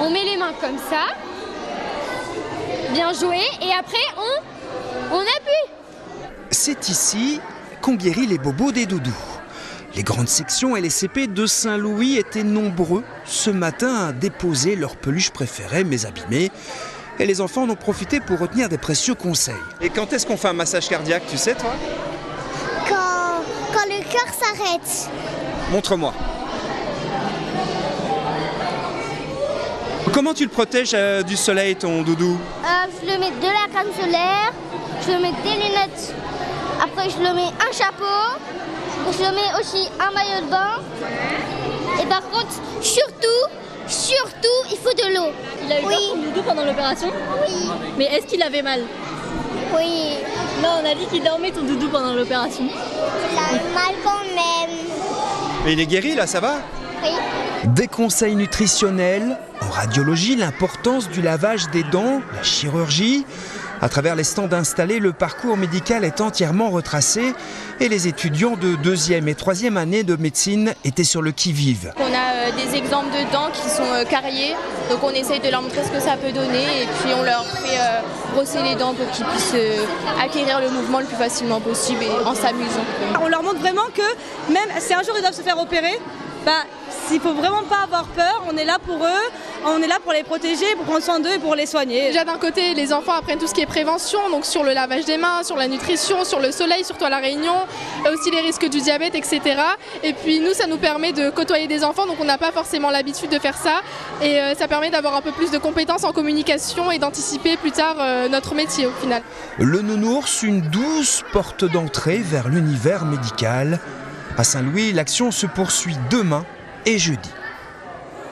On met les mains comme ça. Bien joué. Et après, on appuie. C'est ici qu'on guérit les bobos des doudous. Les grandes sections et les CP de Saint-Louis étaient nombreux ce matin à déposer leur peluche préférée, mais abîmée. Et les enfants en ont profité pour retenir des précieux conseils. Et quand est-ce qu'on fait un massage cardiaque, tu sais toi ? Quand le cœur s'arrête. Montre-moi. Comment tu le protèges du soleil, ton doudou ? Je le mets de la crème solaire, je le mets des lunettes, après je le mets un chapeau, je le mets aussi un maillot de bain. Et par contre, surtout, il faut de l'eau. Il a eu peur ton doudou pendant l'opération ? Oui. Mais est-ce qu'il avait mal ? Oui. Non, on a dit qu'il dormait ton doudou pendant l'opération. Il a eu mal quand même. Mais il est guéri là, ça va ? Oui. Des conseils nutritionnels, en radiologie, l'importance du lavage des dents, la chirurgie. À travers les stands installés, le parcours médical est entièrement retracé et les étudiants de 2e et 3e année de médecine étaient sur le qui-vive. On a des exemples de dents qui sont carriées, donc on essaye de leur montrer ce que ça peut donner et puis on leur fait brosser les dents pour qu'ils puissent acquérir le mouvement le plus facilement possible et en s'amusant. On leur montre vraiment que même si un jour ils doivent se faire opérer, il ne faut vraiment pas avoir peur, on est là pour eux, on est là pour les protéger, pour prendre soin d'eux et pour les soigner. Déjà d'un côté, les enfants apprennent tout ce qui est prévention, donc sur le lavage des mains, sur la nutrition, sur le soleil, surtout à La Réunion, aussi les risques du diabète, etc. Et puis nous, ça nous permet de côtoyer des enfants, donc on n'a pas forcément l'habitude de faire ça. Et ça permet d'avoir un peu plus de compétences en communication et d'anticiper plus tard notre métier au final. Le nounours, une douce porte d'entrée vers l'univers médical. À Saint-Louis, l'action se poursuit demain et jeudi.